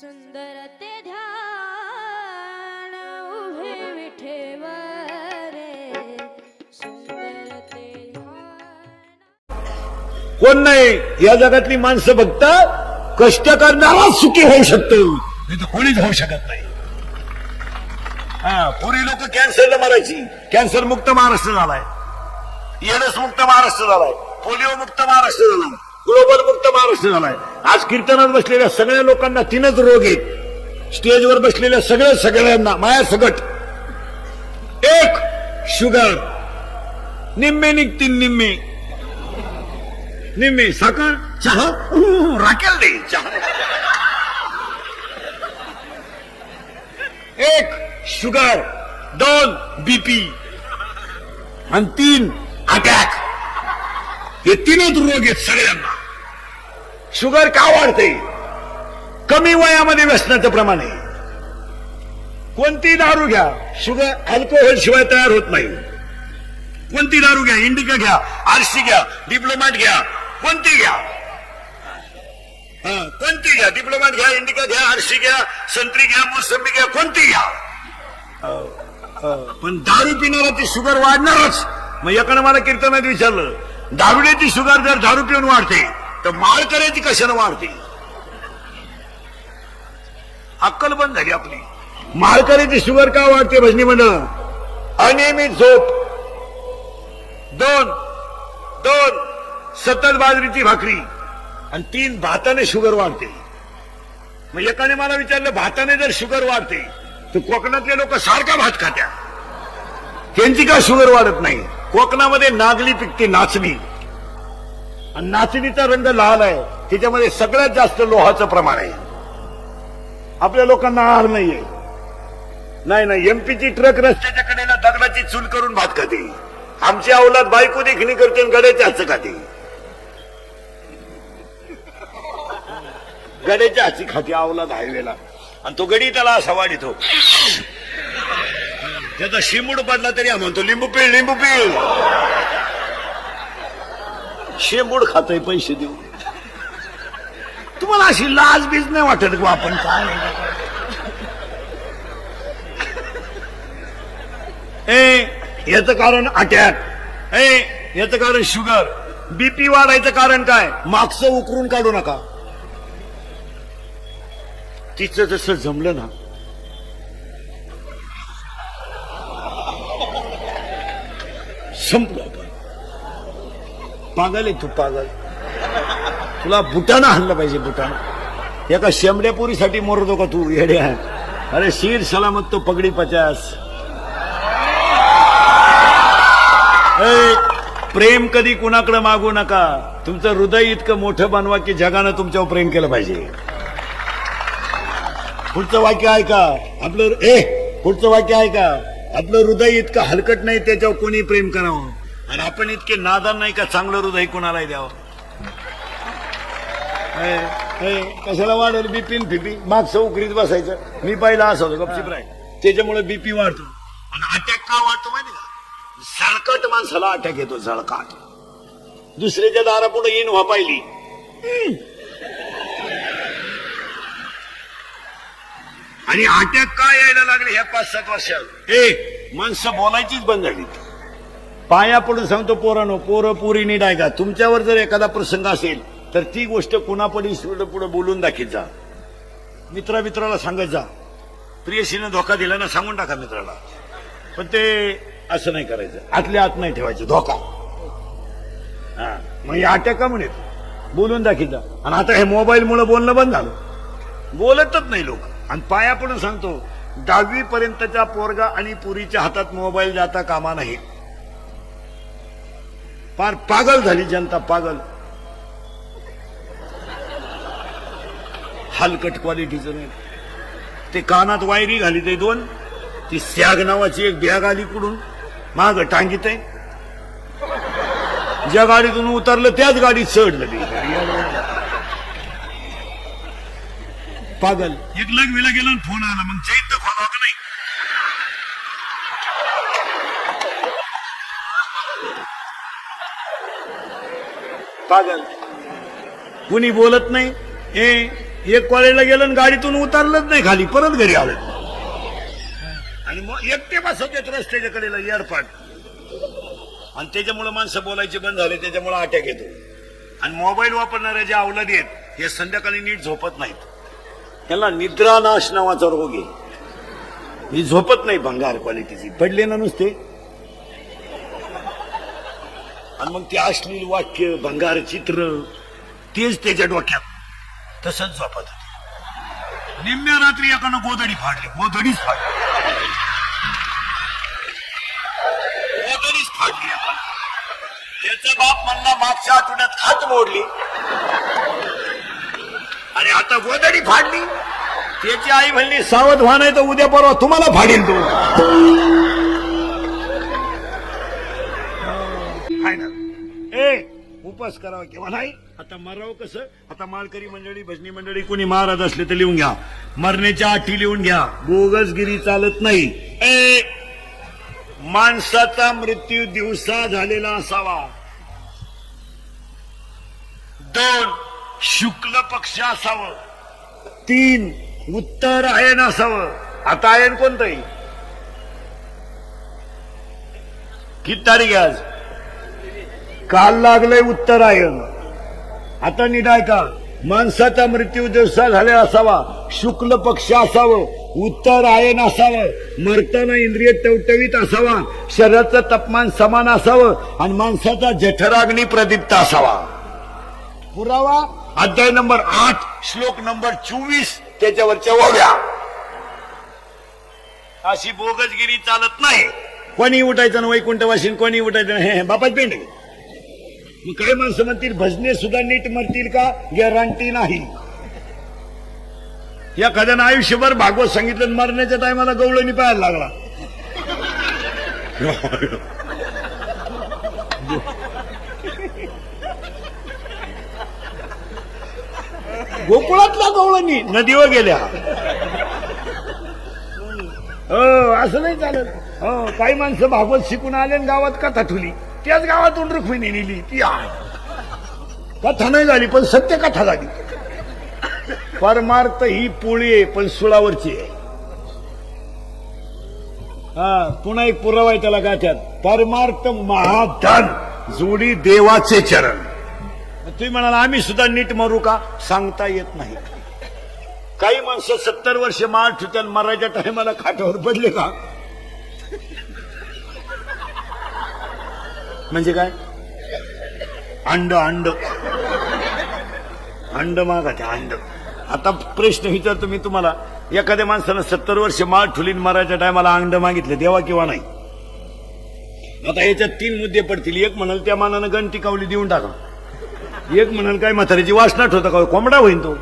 सुंदर ते ध्यान उभे विठेवर सुंदर ते ध्यान। कोण नाही या जगातली माणसं फक्त कष्ट करणारा सुखी होऊ शकतो, नाही तर कोणीच होऊ शकत नाही। पूर्वी लोक कॅन्सरला मरायची, कॅन्सर मुक्त महाराष्ट्र झालाय, एड्स मुक्त महाराष्ट्र झालाय, पोलिओ मुक्त महाराष्ट्र झालाय, ग्लोबल मुक्त महाराष्ट्र झालाय। आज कीर्तनात बसलेल्या सगळ्या लोकांना तीनच रोग आहेत, स्टेजवर बसलेल्या सगळ्यांना माया सकट। एक शुगर, निम्मे निघतील निम्मे साखर, चहा राखेल दे चहा। एक शुगर, 2 बीपी आणि 3 अटॅक, हे तीनच रोग आहेत सगळ्यांना। शुगर का वाढते? कमी वयामध्ये व्यसनाचं प्रमाण आहे। कोणती दारू घ्या, शुगर अल्कोहोल शिवाय तयार होत नाही। कोणती दारू घ्या, इंडिका घ्या, आरसी घ्या, डिप्लोमॅट घ्या, कोणती घ्या, कोणती घ्या, डिप्लोमॅट घ्या, इंडिका घ्या, आरसी घ्या, संत्री घ्या, मोसंबी घ्या, कोणती घ्या, पण दारू पिणाराची शुगर वाढणारच। मग एकानं मला कीर्तनात विचारलं, दारुड्याची शुगर जर दारू पिऊन वाढते तर माळकऱ्याची कशाने वाढते? अक्कल बंद झाली आपली। माळकऱ्याची शुगर का वाढते? भजनी मंडळ, अनियमित झोप, 2 सतत बाजरीची भाकरी आणि 3 भाताने शुगर वाढते। मग एकाने मला विचारलं, भाताने जर शुगर वाढते तर कोकणातले लोक सारखा भात खात्या, त्यांची का शुगर वाढत नाही? कोकणामध्ये नागली पिकते, नाचणी, आणि नाचणीचा रंग लाल आहे, त्याच्यामध्ये सगळ्यात जास्त लोहाचं प्रमाण आहे। आपल्या लोकांना आहार नाहीये। नाही, एमपीची ट्रक रस्त्याच्या कडेला दगडाची चूल करून भात खाते। आमची अवलाद बायको देखणी करते आणि गड्याच्या हातचं खाते, गड्याच्या हातची खाते अवलाद हायवेला, आणि तो गडी त्याला असा वाढितो, त्याचा शिमूड पडला तरी म्हणतो लिंबू पीळ। शेंबूड खातोय पैसे देऊ। तुम्हाला अशी लाज बीज नाही वाटत का? आपण काय याचं कारण अटॅक, याचं कारण शुगर, बीपी वाढायचं कारण काय? मागचं उकरून काढू नका। तिचं जसं जमलं ना, संपलं। पागल आहे तू, पागल। तुला बुटानं हाणलं पाहिजे, बुटानं। एका शेंबड्यापुरीसाठी मरतो का तू येड्या? अरे शीर सलामत तो पगडी 50। प्रेम कधी कुणाकडे मागू नका। तुमचं हृदय इतकं मोठं बनवा की जगानं तुमच्यावर प्रेम केलं पाहिजे। पुढचं वाक्य ऐका आपलं, पुढचं वाक्य ऐका, आपलं हृदय इतकं हलकट नाही त्याच्यावर कोणी प्रेम करावं, आणि आपण इतके नादान नाही का चांगलं हृदय कोणालाही द्यावं। कशाला वाढेल बीपी फिपी? मागचं उकरीत बसायचं। मी पहिला असं होतो गपचिप राय, त्याच्यामुळे बीपी वाढतो। आणि अटॅक का वाढतो माहिती का? झळकट माणसाला अटॅक येतो, झळकाट। दुसऱ्याच्या दारापुढे येईन व्हा पाहिली, आणि अटॅक का यायला लागले ह्या 5-7 वर्षात? माणसं बोलायचीच बंद झाली। पाया पडून सांगतो पोरांनो, पोरं पुरी नीट ऐका। तुमच्यावर जर एखादा प्रसंग असेल तर ती गोष्ट कुणापडी पुढे बोलून दाखीत जा। मित्राला सांगत जा। प्रियसीनं धोका दिला ना, सांगून टाका मित्राला, पण ते असं नाही करायचं, आतल्या आत नाही ठेवायचं धोका। मग या अटॅक का म्हणेल, बोलून दाखीत जा। आणि आता हे मोबाईल मुळे बोलणं बंद झालं, बोलतच नाही लोक। आणि पाया पडून सांगतो, 10वी पर्यंतच्या पोरगा आणि पुरीच्या हातात मोबाईल जाता कामा नाही। फार पागल झाली जनता, पागल, हलकट क्वालिटीचं नाही। ते कानात वायरी घाली ते 2, ती सॅग नावाची एक बॅग आली कुठून, माग टांगीत आहे। ज्या गाडीतून उतरलं त्याच गाडीत चढलं ते, पागल। एक लग्वीला गेला आणि फोन आला, मग चैत्य खोलावं का नाही? पागल, कुणी बोलत नाही। एक कॉलेजला गेलं आणि गाडीतून उतरलंच नाही खाली, परत घरी आलं. आणि मग एकटे बसवतात रस्त्याच्या कडेला एअरपाट. आणि त्याच्यामुळे माणसं बोलायचे बंद झाले, त्याच्यामुळे अटॅक येतो. आणि मोबाईल वापरणाऱ्या ज्या अवलादी आहेत हे संध्याकाळी नीट झोपत नाहीत. त्याला निद्रानाश नावाचा रोग आहे. ही झोपत नाही भंगार क्वालिटीची, पडले ना नुसते. आणि मग ते अश्लील वाक्य, भंगार चित्र तेच त्याच्या डोक्यात, तसंच झोपत होते. निम्म्या रात्री एकानं गोधडी फाडली, गोधडीच फाडली, गोधडीच फाडली. त्याचा बाप म्हणला मागच्या आठवड्यात खात मोडली आणि आता गोधडी फाडली. त्याची आई म्हणली सावध व्हा नाही तर उद्या परवा तुम्हाला फाडील तो. उपास करावा किंवा नाही. आता मरावं कसं? आता माळकरी मंडळी, भजनी मंडळी कोणी महाराज असले तर लिहून घ्या, मरण्याच्या अटी लिहून घ्या. बोगसगिरी चालत नाही. माणसाचा मृत्यू दिवसा झालेला असावा. 2 शुक्ल पक्ष असावं. 3 उत्तरायण असावं. आता आयन कोणतंही? किती तारीख आहे आज? काल लागलंय उत्तरायण. आता नीट ऐका, माणसाचा मृत्यू दिवसा झालेला असावा, शुक्ल पक्ष असावं, उत्तरायण असावं, मरताना इंद्रिय टवटवीत असावा, शरीराचं तापमान समान असावं आणि माणसाचा जठराग्नी प्रदीप्त असावा. पुरावा अध्याय नंबर 8 श्लोक नंबर 24 त्याच्यावरच्या ओव्या. अशी बोगसगिरी चालत नाही. कोणी उठायचं ना वैकुंठवासीन, कोणी उठायचं हे बापाच पेंड. मग काही माणसं म्हणतील भजने सुद्धा नीट मरतील का? गॅरंटी नाही. एखाद्यानं आयुष्यभर भागवत सांगितलं, मरण्याच्या टायमाला गवळणी पाहायला लागला. गोकुळातल्या गवळणी नदीवर गेल्या. असं नाही चालत. काही माणसं भागवत शिकून आले आणि गावात कथा ठुली, त्याच गावातून रुक्मिणी नेली. ती आहे कथा नाही झाली पण सत्य कथा झाली. परमार्थ ही पोळी आहे पण सुळावरची आहे. पुन्हा एक पुरावा आहे त्याला गाठ्यात. परमार्थ महाधन जोडी देवाचे चरण. तुम्ही म्हणाला आम्ही सुद्धा नीट मरू का? सांगता येत नाही. काही माणसं 70 वर्ष माळ ठुत्यान मरायच्या टायमाला खाटावर पडले का? म्हणजे काय? अंड अंड अंड मागा अंड. आता प्रश्न विचारतो मी तुम्हाला, एखाद्या माणसानं 70 वर्ष माळ ठुलीन मरायच्या टायमाला अंड मागितले, देवा किंवा नाही? आता याच्यात 3 मुद्दे पडतील. एक म्हणाल त्या मानानं गणती कावली देऊन टाका. एक म्हणाल काय म्हातारीची वासना ठेवता का कोंबडा होईन तो.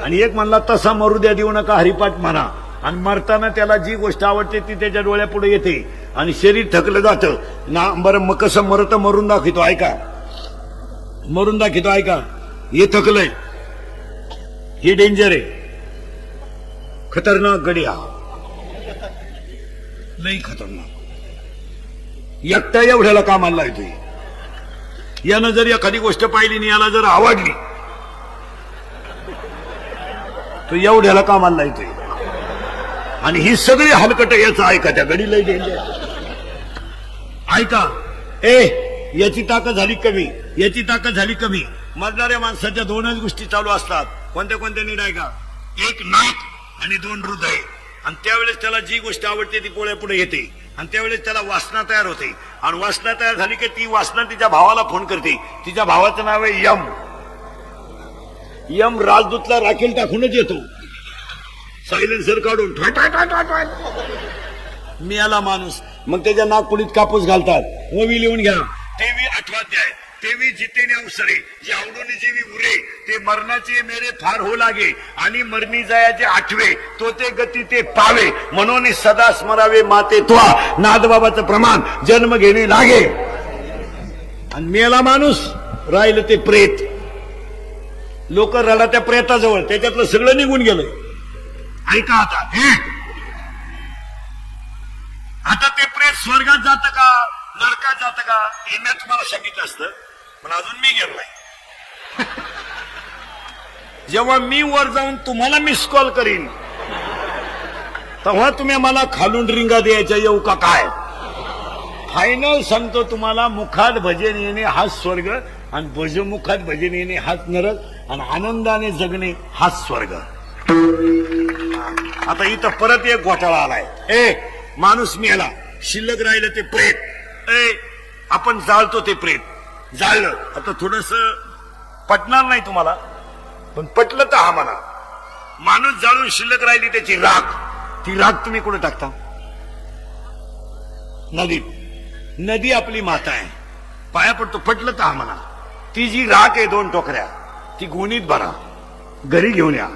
आणि एक म्हणला तसा मरू द्या देऊ नका हरिपाठ म्हणा. आणि मरताना त्याला जी गोष्ट आवडते ती त्याच्या डोळ्यापुढे येते आणि शरीर थकलं जातं ना. बरं मग कसं मरत मरून दाखवतो ऐका, मरून दाखवतो ऐका. हे थकलंय, हे डेंजर आहे, खतरनाक गडी हा, लई खतरनाक. एकटा एवढ्याला कामाला येतोय. यानं जर एखादी गोष्ट पाहिली आणि याला जर आवडली तो एवढ्याला कामाला येतोय. आणि ही सगळी हलकट याचं ऐका, त्या गडी लई डेंजर. ऐका, याची ताकद झाली कमी, याची ताकद झाली कमी. मरणाऱ्या माणसाच्या 2च गोष्टी चालू असतात. कोणत्या कोणत्या नीट ऐका. 1 नाक आणि 2 हृदय. आणि त्यावेळेस त्याला जी गोष्ट आवडते ती पोळ्या पुढे येते आणि त्यावेळेस त्याला वासना तयार होते. आणि वासना तयार झाली की ती वासना तिच्या भावाला फोन करते. तिच्या भावाचं नाव आहे यम. यम राजदूतला राखेल टाकूनच येतो, सायलेन्सर काढून. मी आला माणूस. मग त्याच्या नागपुडीत कापूस घालतात. ओवी लिहून घ्या. तेवी 8वां अध्याय. तेवी जितेने अवसरे जे आवडून जीवी उरे ते मरणाचे मेरे फार हो लागे आणि मरणी जायाचे 8वे तो ते गती ते पावे म्हणून सदा स्मरावे माते त्वा नादबाबाचं प्रमाण जन्म घेणे लागे. आणि मेला माणूस राहिलं ते प्रेत. लोक रडा त्या प्रेताजवळ, त्याच्यातलं सगळं निघून गेलं. ऐका आता, आता ते प्रेत स्वर्गात जातं का नरकात जातं का हे मी तुम्हाला सांगितलं असतं, पण अजून मी गेलो नाही. जेव्हा मी वर जाऊन तुम्हाला मिस कॉल करीन तेव्हा तुम्ही मला खालून रिंगा द्यायच्या येऊ का काय? फायनल सांगतो तुम्हाला, मुखात भजन येणे हाच स्वर्ग आणि भजमुखात भजन येणे हाच नरक आणि आनंदाने जगणे हाच स्वर्ग. आता इथं परत एक घोटाळा आलाय. माणूस मेला, शिल्लक राहिलं ते प्रेत. आपण जाळतो ते प्रेत, जाळलं. आता थोडस पटणार नाही तुम्हाला, पण पटलं तर हा म्हणा. माणूस जाळून शिल्लक राहिली त्याची राख, ती राख तुम्ही कुठे टाकता? नदीत. नदी आपली माता आहे, पाया पडतो. पटलं तर हा म्हणा. ती जी राख आहे 2 टोकऱ्या, ती गोणीत भरा, घरी घेऊन या.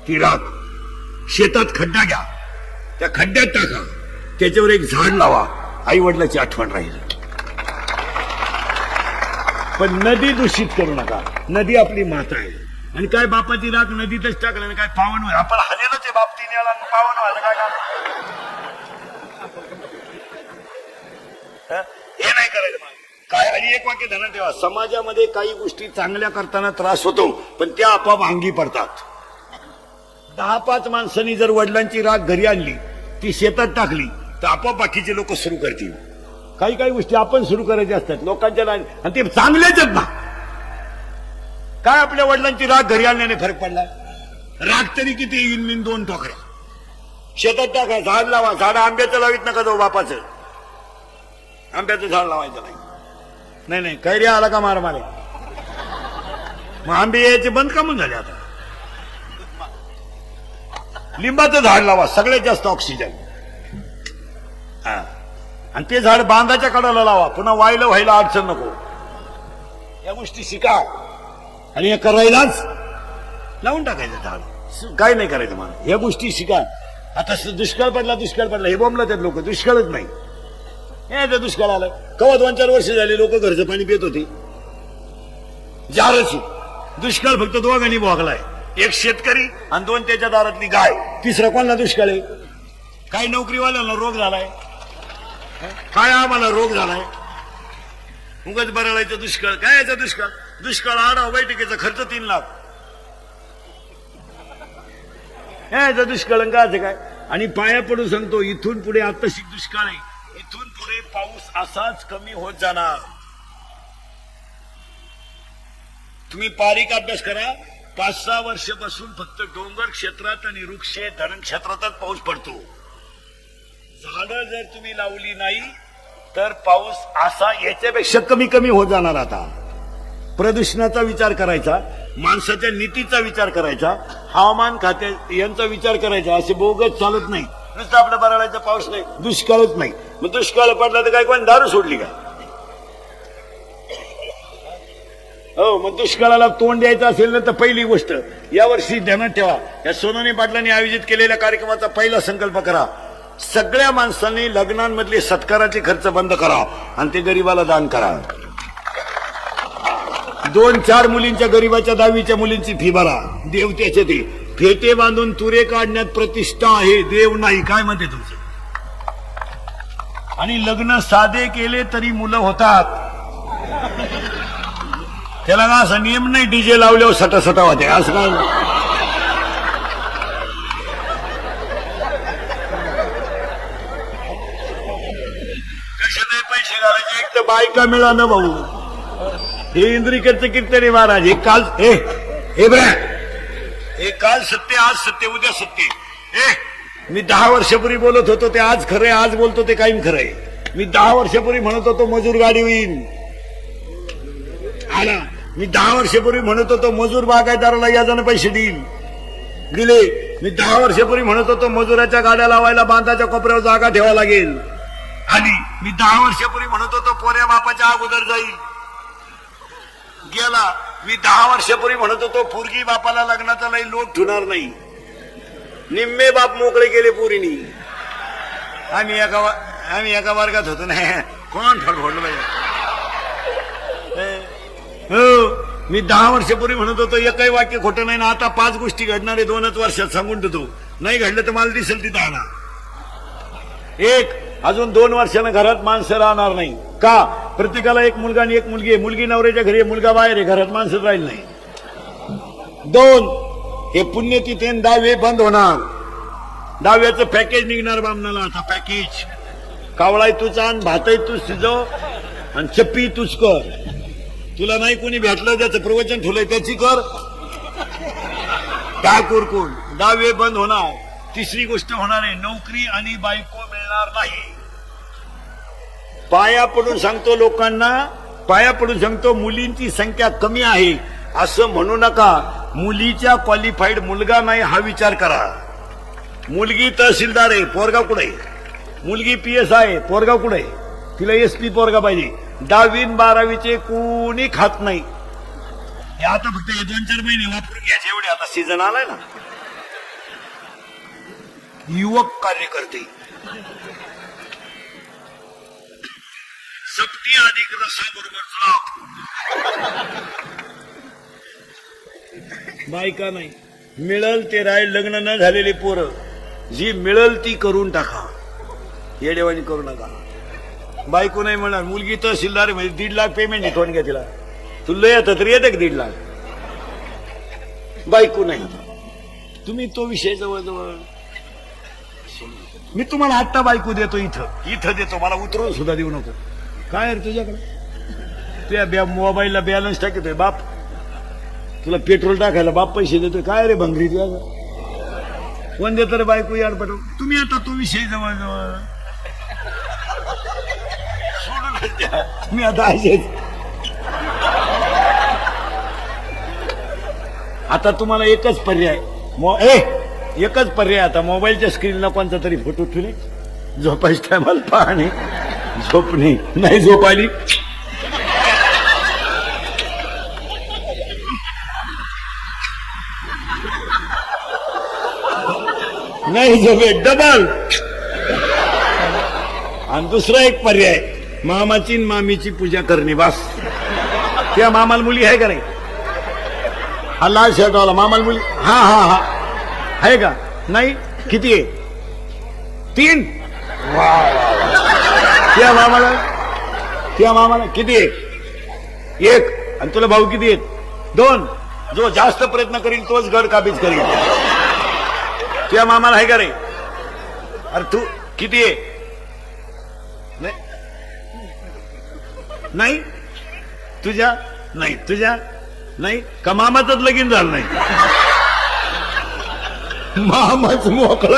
ती राख शेतात खड्डा घ्या, त्या खड्ड्यात टाका, त्याच्यावर एक झाड लावा, आई वडिलाची आठवण राहील. पण नदी दूषित करू नका. नदी आपली माता आहे. आणि काय बापाची राख नदीतच टाकलं काय पावन होईल? आपण हजेलच आहे बाप, 3 वेळा पावन व्हायला काय काम? हे नाही करायचं काय. आणि एक वाक्य ध्यानात ठेवा, समाजामध्ये काही गोष्टी चांगल्या करताना त्रास होतो, पण त्या आपोआप अंगी पडतात. 10-5 माणसांनी जर वडिलांची राख घरी आणली, ती शेतात टाकली, तर आपोआप बाकीचे लोक सुरू करतील. काही काही गोष्टी आपण सुरू करायच्या असतात लोकांच्या, आणि ते चांगलेच आहेत ना. काय आपल्या वडिलांची राख घरी आणल्याने फरक पडला? राख तरी किती येईल? 2 टोकऱ्या शेतात टाका, झाड लावा. झाड आंब्याचं लावित नका जाऊ बापाचं. आंब्याचं झाड लावायचं नाही. नाही कैरी आला का मार मारे. मग आंबे यायचे बंद का म्हणून झाले? आता लिंबाचं झाड लावा, सगळ्यात जास्त ऑक्सिजन. आणि ते झाड बांधाच्या कडाला लावा, पुन्हा व्हायला अडचण नको. या गोष्टी शिका. आणि हे करायलाच लावून टाकायचं झाड, काय नाही करायचं मला. या गोष्टी शिका. आता दुष्काळ पडला हे बोंबला त्यात लोक. दुष्काळच नाही, हे दुष्काळ आलाय. कवा 2-4 वर्ष झाले लोक घरचं पाणी पित होते. जारची दुष्काळ फक्त 2 भोगलाय. एक शेतकरी आणि 2 त्याच्या दारातली गाय. तिसरा कोणाला दुष्काळ आहे? काही नोकरीवाल्यांना रोग झालाय, काय आम्हाला रोग झालाय. उगाच बरळायचं दुष्काळ. काय याचा दुष्काळ? दुष्काळ आढावा बैठकीचा खर्च 3 लाख. याचा दुष्काळ काय? आणि पाया पडून सांगतो, इथून पुढे आत्ताशी दुष्काळ आहे. इथून पुढे पाऊस असाच कमी होत जाणार. तुम्ही बारीक अभ्यास करा. 5-6 वर्षापासून फक्त डोंगर क्षेत्रात आणि वृक्ष धरण क्षेत्रातच पाऊस पडतो. झाडं जर तुम्ही लावली नाही तर पाऊस असा याच्यापेक्षा कमी होत जाणार. आता प्रदूषणाचा विचार करायचा, माणसाच्या नीतीचा विचार करायचा, हवामान खात्या यांचा विचार करायचा. असे बोगस चालत नाही. नुसतं आपल्या बराडाचा पाऊस नाही, दुष्काळच नाही. मग दुष्काळ पडला तर काय कोण दारू सोडली का? हो, मग दुष्काळाला तोंड द्यायचं असेल ना तर पहिली गोष्ट यावर्षी ध्यानात ठेवा. या सोनानी पाटलांनी आयोजित केलेल्या कार्यक्रमाचा पहिला संकल्प करा. सगळ्या माणसांनी लग्नांमधले सत्काराचे खर्च बंद करा आणि ते गरीबाला दान करा. 2-4 मुलींच्या गरीबाच्या 10वीच्या मुलींची फी भरा. देवत्याचे ते फेटे बांधून तुरे काढण्यात प्रतिष्ठा आहे, देव नाही. काय म्हणते तुमचं? आणि लग्न साधे केले तरी मुलं होतात. त्याला का असा नियम नाही डीजे लावल्यावर सटा होते असं काय? कशाने पैसे घालायचे? एक तर बायका मिळा ना भाऊ. हे इंद्रिकडचं कीर्तनी महाराज. हे काल हे काल सत्य, आज सत्य, उद्या सत्य. मी 10 वर्षापूर्वी बोलत होतो ते आज खरंय, आज बोलतो ते कायम खरंय. मी 10 वर्षापूर्वी म्हणत होतो मजूर गाडी होईल, आला. मी 10 वर्षापूर्वी म्हणत होतो मजूर बागायतदाराला याजाने पैसे दिले. मी 10 वर्षापूर्वी म्हणत होतो मजुराच्या गाड्या लावायला बांधाच्या कोपऱ्यावर जागा ठेवा लागेल, आली. मी 10 वर्षापूर्वी म्हणत होतो पोऱ्या बापाच्या अगोदर जाईल, गेला. मी 10 वर्षापूर्वी म्हणत होतो पोरगी बापाला लग्नाचा लई लोट ठेवणार नाही, निम्मे बाप मोकळे केले पोरीनी. आम्ही एका वर्गात होतो ना. कोण फडफडलं पाहिजे? हो, मी 10 वर्षापूर्वी म्हणत होतो एकही वाक्य खोटं नाही ना. आता 5 गोष्टी घडणारे 2च वर्षात सांगून ठेवतो. नाही घडलं तर मला दिसेल तिथं आणा. एक, अजून 2 वर्षानं घरात माणसं राहणार नाही. का? प्रत्येकाला एक मुलगा आणि एक मुलगी आहे. मुलगी नवऱ्याच्या घरी आहे, मुलगा बाहेर आहे, घरात माणसं राहील नाही. 2, हे पुण्यतिथीन दहावे बंद होणार. दहाव्याचं पॅकेज निघणार बामणाला. आता पॅकेज कावळाय तूच आण, भातही तूच शिजव आणि चप्पी तूच कर. तुला नाही कोणी भेटलं ज्याचं प्रवचन ठेवलंय त्याची कर. काय कोरकून दहावे बंद होणार. तिसरी गोष्ट होणार आहे, नोकरी आणि बायको मिळणार नाही. पाया पडून सांगतो लोकांना, पाया पडून सांगतो, मुलींची संख्या कमी आहे असं म्हणू नका. मुलीच्या क्वालिफाईड मुलगा नाही हा विचार करा. मुलगी तहसीलदार आहे, पोरगा कुठे? मुलगी PS आहे, पोरगा कुठे? तिला SP पोरगा पाहिजे. 10वी 12वीचे कोणी खात नाही. हे आता फक्त हे 2-4 महिने वापरून घ्यायचे एवढे. आता सीझन आलाय ना. युवक कार्यकर्ते सप्ती अधिक रसाबरोबर बायका नाही. मिळल ते राय. लग्न न झालेली पोरं जी मिळल ती करून टाका. येडेवाणी करू नका. बायको नाही म्हणणार. मुलगी तहसीलदार म्हणजे 1.5 लाख पेमेंट ठेवून घ्या तिला. तुला येतं तर येतं का 1.5 लाख? बायको नाही. तुम्ही तो विषय जवळजवळ. मी तुम्हाला आत्ता बायको देतो, इथं देतो. मला उतरवून सुद्धा देऊ नको. काय रे तुझ्याकडे? तुझ्या मोबाईलला बॅलन्स टाकतोय बाप. तुला पेट्रोल टाकायला बाप पैसे देतोय. काय रे भंगरी तुझ्या? कोण देतो रे बायको याड पटव? तुम्ही आता तो विषय जवळजवळ सोडून द्या. मी आता असेच. आता तुम्हाला एकच पर्याय, एकच पर्याय. आता मोबाईलच्या स्क्रीनला कोणता तरी फोटो ठेवले. झोपायच्या टायमाला पाहणे, झोपणे नाही. झोप आली नाही, झोपे डबल. आणि दुसरा एक पर्याय, मामाची मामीची पूजा करणे. बस. त्या मामाला मुली आहे का नाही? हा लाल शर्टवाला मामाला मुली? हा हा हा आहे का? नाही. किती आहे? 3. त्या मामाला किती आहे? 1. आणि तुला भाऊ किती आहेत? 2. जो जास्त प्रयत्न करील तोच गड काबीज करील. त्या मामाला आहे का रे? अरे तू किती आहे? नाही. तुझ्या नाही. तुझ्या नाही का? मामाचंच लगीन झालं नाही. मामाच मोकळं